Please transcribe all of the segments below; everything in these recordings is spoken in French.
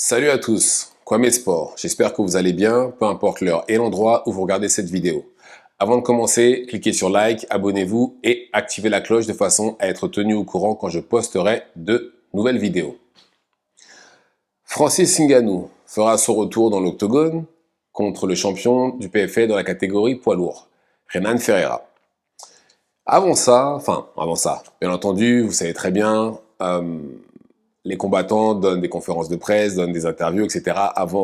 Salut à tous, Kwame Sport, j'espère que vous allez bien, peu importe l'heure et l'endroit où vous regardez cette vidéo. Avant de commencer, cliquez sur like, abonnez-vous et activez la cloche de façon à être tenu au courant quand je posterai de nouvelles vidéos. Francis Ngannou fera son retour dans l'octogone contre le champion du PFL dans la catégorie poids lourd, Renan Ferreira. Avant ça, bien entendu, vous savez très bien, les combattants donnent des conférences de presse, donnent des interviews, etc.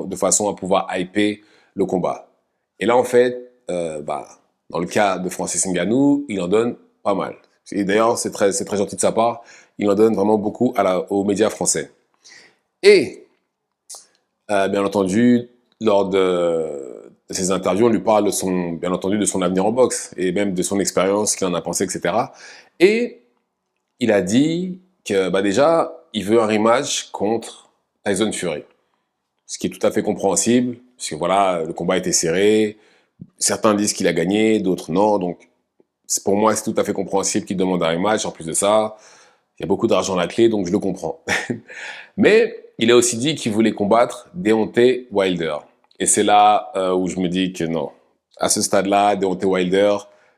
De façon à pouvoir hyper le combat. Et là, en fait, dans le cas de Francis Ngannou, il en donne pas mal. Et d'ailleurs, c'est très gentil de sa part. Il en donne vraiment beaucoup aux médias français. Et, bien entendu, lors de ces interviews, on lui parle bien entendu, de son avenir en boxe et même de son expérience, ce qu'il en a pensé, etc. Et il a dit que, déjà, il veut un rematch contre Tyson Fury. Ce qui est tout à fait compréhensible, parce que voilà, le combat était serré. Certains disent qu'il a gagné, d'autres non. Donc, pour moi, c'est tout à fait compréhensible qu'il demande un rematch. En plus de ça, il y a beaucoup d'argent à la clé, donc je le comprends. Mais il a aussi dit qu'il voulait combattre Deontay Wilder. Et c'est là où je me dis que non. À ce stade-là,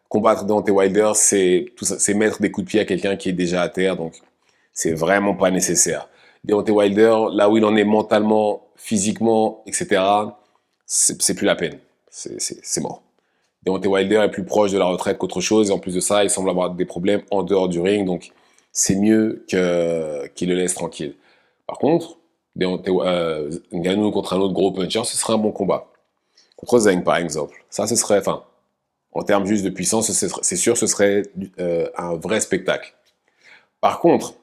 combattre Deontay Wilder, c'est mettre des coups de pied à quelqu'un qui est déjà à terre. Donc, c'est vraiment pas nécessaire. Deontay Wilder, là où il en est mentalement, physiquement, etc., c'est plus la peine. C'est mort. Deontay Wilder est plus proche de la retraite qu'autre chose. Et en plus de ça, il semble avoir des problèmes en dehors du ring. Donc, c'est mieux qu'il le laisse tranquille. Par contre, Ngannou contre un autre gros puncher, ce serait un bon combat. Contre Zhang, par exemple. Ça, ce serait, en termes juste de puissance, c'est sûr, ce serait un vrai spectacle. Par contre,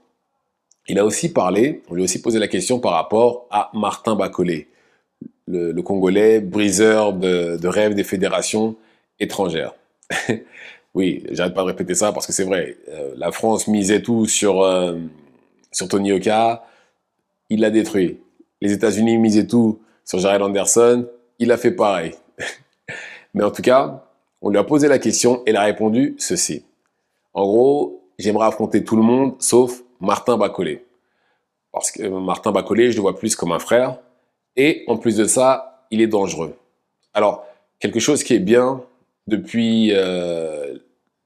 on lui a aussi posé la question par rapport à Martin Bacolé, le Congolais briseur de rêves des fédérations étrangères. Oui, j'arrête pas de répéter ça parce que c'est vrai. La France misait tout sur Tony Oka, il l'a détruit. Les États-Unis misaient tout sur Jared Anderson, il a fait pareil. Mais en tout cas, on lui a posé la question et il a répondu ceci. En gros, j'aimerais affronter tout le monde sauf Martin Bacolé. Parce que Martin Bacolé, je le vois plus comme un frère. Et en plus de ça, il est dangereux. Alors, quelque chose qui est bien depuis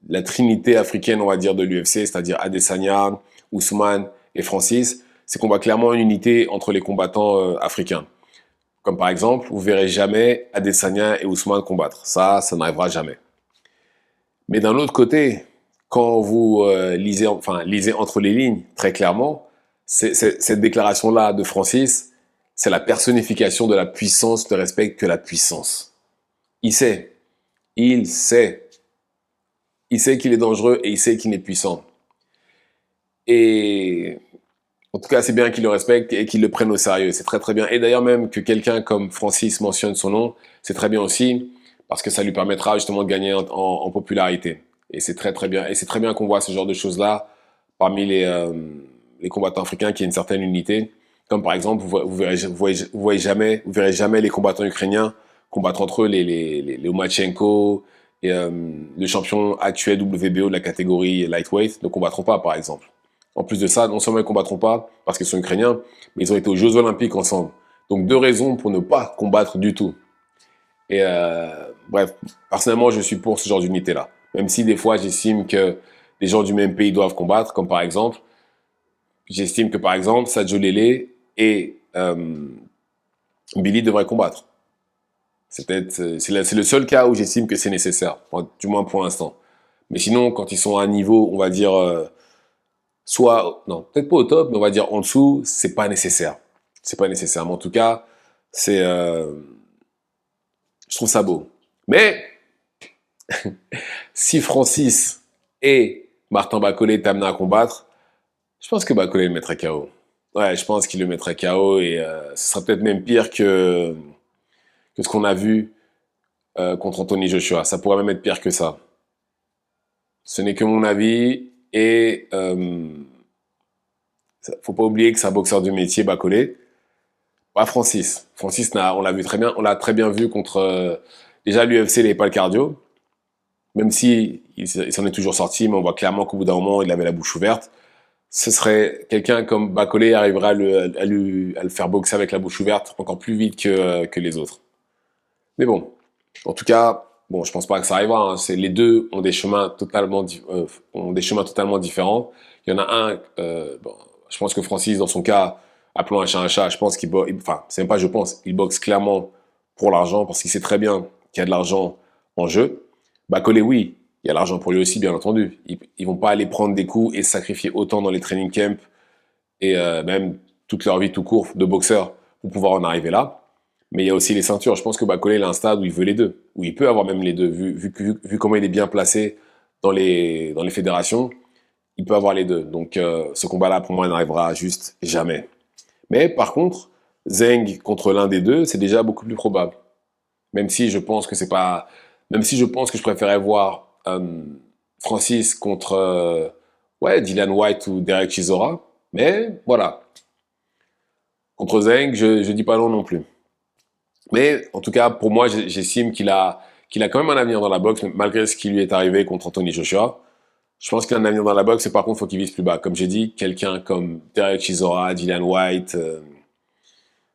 la trinité africaine, on va dire, de l'UFC, c'est-à-dire Adesanya, Ousmane et Francis, c'est qu'on voit clairement une unité entre les combattants africains. Comme par exemple, vous verrez jamais Adesanya et Ousmane combattre. Ça n'arrivera jamais. Mais d'un autre côté, quand vous lisez entre les lignes, très clairement, cette déclaration-là de Francis, c'est la personnification de la puissance, ne respecte que la puissance. Il sait qu'il est dangereux et il sait qu'il est puissant. Et en tout cas, c'est bien qu'il le respecte et qu'il le prenne au sérieux. C'est très très bien. Et d'ailleurs, même que quelqu'un comme Francis mentionne son nom, c'est très bien aussi parce que ça lui permettra justement de gagner en popularité. Et c'est très très bien. Et c'est très bien qu'on voit ce genre de choses-là parmi les combattants africains qui a une certaine unité. Comme par exemple, vous verrez jamais les combattants ukrainiens combattre entre eux, les Lomachenko et le champion actuel WBO de la catégorie lightweight ne combattront pas, par exemple. En plus de ça, non seulement ils ne combattront pas parce qu'ils sont ukrainiens, mais ils ont été aux Jeux Olympiques ensemble. Donc 2 raisons pour ne pas combattre du tout. Et bref, personnellement, je suis pour ce genre d'unité-là. Même si des fois, j'estime que les gens du même pays doivent combattre, comme par exemple, j'estime que par exemple, Sadio Lele et Billy devraient combattre. C'est le seul cas où j'estime que c'est nécessaire, du moins pour l'instant. Mais sinon, quand ils sont à un niveau, on va dire, non, peut-être pas au top, mais on va dire en dessous, c'est pas nécessaire. C'est pas nécessaire. Mais en tout cas, je trouve ça beau. Mais, si Francis et Martin Bacolé étaient amenés à combattre, je pense que Bacolé le mettrait KO. Ouais, je pense qu'il le mettrait KO et ce sera peut-être même pire que ce qu'on a vu contre Anthony Joshua. Ça pourrait même être pire que ça. Ce n'est que mon avis et faut pas oublier que c'est un boxeur de métier, Bacolé. Pas Francis. Francis, on l'a vu très bien. On l'a très bien vu contre. Déjà, l'UFC, il n'avait pas le cardio. Même si il s'en est toujours sorti, mais on voit clairement qu'au bout d'un moment, il avait la bouche ouverte. ce serait quelqu'un comme Bacolé arrivera à le faire boxer avec la bouche ouverte encore plus vite que les autres. Mais bon, en tout cas, bon, je pense pas que ça arrivera, hein. Les deux ont des chemins ont des chemins totalement différents. Il y en a un, bon, je pense que Francis, dans son cas, appelons un chat, je pense qu'il boxe, enfin, c'est même pas je pense, il boxe clairement pour l'argent parce qu'il sait très bien qu'il y a de l'argent en jeu. Bacolé, oui, il y a l'argent pour lui aussi, bien entendu. Ils vont pas aller prendre des coups et se sacrifier autant dans les training camps et même toute leur vie tout court de boxeur pour pouvoir en arriver là. Mais il y a aussi les ceintures. Je pense que Bacolé il a un stade où il veut les deux, où il peut avoir même les deux, vu comment il est bien placé dans les fédérations, il peut avoir les deux. Donc ce combat-là, pour moi, n'arrivera juste jamais. Mais par contre, Zeng contre l'un des deux, c'est déjà beaucoup plus probable. Même si je pense que c'est pas, même si je pense que je préférais voir Francis contre ouais, Dillian Whyte ou Derek Chisora. Mais voilà, contre Zeng, je dis pas non non plus. Mais en tout cas, pour moi, j'estime qu'il a quand même un avenir dans la boxe, malgré ce qui lui est arrivé contre Anthony Joshua. Je pense qu'il a un avenir dans la boxe, et par contre, il faut qu'il vise plus bas. Comme j'ai dit, quelqu'un comme Derek Chisora, Dillian Whyte,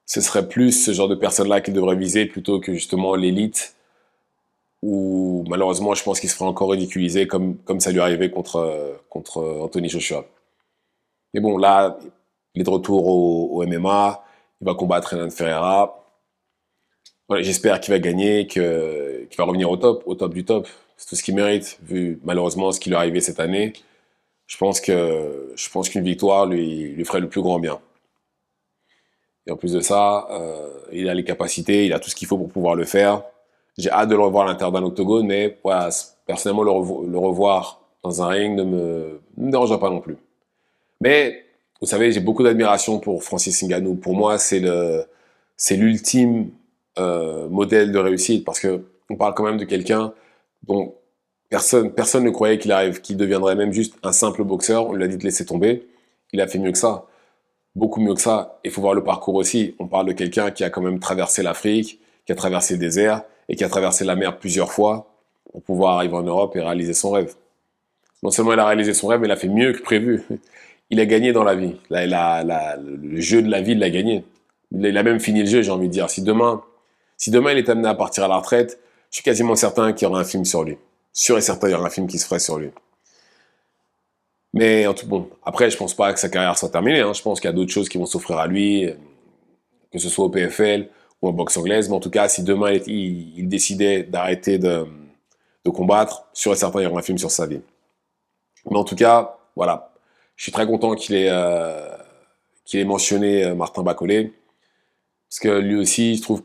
ce serait plus ce genre de personnes-là qu'il devrait viser plutôt que justement l'élite, où malheureusement, je pense qu'il se ferait encore ridiculiser comme ça lui arrivait contre Anthony Joshua. Mais bon, là, il est de retour au MMA, il va combattre Renan Ferreira. Voilà, j'espère qu'il va gagner, qu'il va revenir au top du top. C'est tout ce qu'il mérite, vu malheureusement ce qui lui est arrivé cette année. Je pense qu'une victoire lui ferait le plus grand bien. Et en plus de ça, il a les capacités, il a tout ce qu'il faut pour pouvoir le faire. J'ai hâte de le revoir à l'intérieur d'un octogone, mais voilà, personnellement, le revoir dans un ring ne me dérange pas non plus. Mais, vous savez, j'ai beaucoup d'admiration pour Francis Ngannou. Pour moi, c'est l'ultime modèle de réussite, parce que on parle quand même de quelqu'un dont personne ne croyait qu'il deviendrait même juste un simple boxeur. On lui a dit de laisser tomber. Il a fait mieux que ça, beaucoup mieux que ça. Il faut voir le parcours aussi. On parle de quelqu'un qui a quand même traversé l'Afrique, qui a traversé le désert et qui a traversé la mer plusieurs fois pour pouvoir arriver en Europe et réaliser son rêve. Non seulement il a réalisé son rêve, mais il a fait mieux que prévu. Il a gagné dans la vie. Le jeu de la vie, il l'a gagné. Il a même fini le jeu, j'ai envie de dire. Si demain il est amené à partir à la retraite, je suis quasiment certain qu'il y aura un film sur lui. Sûr et certain, il y aura un film qui se ferait sur lui. Mais en tout bon, après, je pense pas que sa carrière soit terminée, hein. Je pense qu'il y a d'autres choses qui vont s'offrir à lui, que ce soit au PFL ou en boxe anglaise. Mais en tout cas, si demain il décidait d'arrêter de combattre, sûr et certain, il y aura un film sur sa vie. Mais en tout cas, voilà. Je suis très content qu'il ait mentionné Martin Bacolé. Parce que lui aussi, je trouve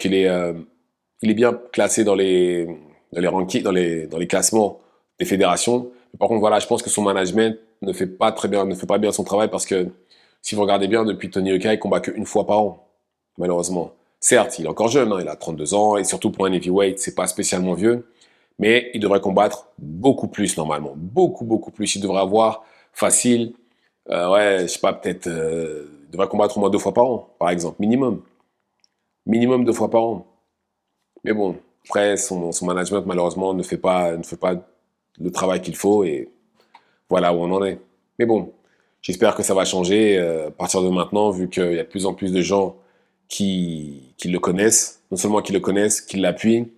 il est bien classé dans les rankings, dans les classements des fédérations. Mais par contre, voilà, je pense que son management ne fait pas bien son travail, parce que si vous regardez bien, depuis Tony Yoka, il combat qu'une fois par an, malheureusement. Certes, il est encore jeune, hein, il a 32 ans, et surtout pour un heavyweight, c'est pas spécialement vieux, mais il devrait combattre beaucoup plus normalement, beaucoup plus. Il devrait avoir facile, ouais, je sais pas, peut-être, il devrait combattre au moins 2 fois par an, par exemple, minimum 2 fois par an. Mais bon, après, son management, malheureusement, ne fait pas le travail qu'il faut, et voilà où on en est. Mais bon, j'espère que ça va changer à partir de maintenant, vu qu'il y a de plus en plus de gens qui le connaissent. Non seulement qui le connaissent, qui l'appuient.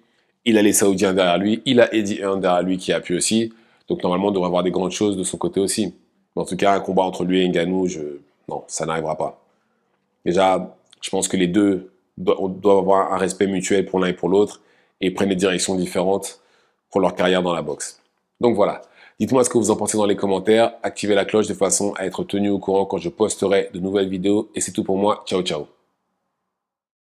Il a les Saoudiens derrière lui, il a Eddie Hearn derrière lui qui appuie aussi. Donc normalement, il devrait avoir des grandes choses de son côté aussi. Mais en tout cas, un combat entre lui et Ngannou, non, ça n'arrivera pas. Déjà, je pense que les deux doivent avoir un respect mutuel pour l'un et pour l'autre, et prennent des directions différentes pour leur carrière dans la boxe. Donc voilà. Dites-moi ce que vous en pensez dans les commentaires. Activez la cloche de façon à être tenu au courant quand je posterai de nouvelles vidéos. Et c'est tout pour moi. Ciao, ciao.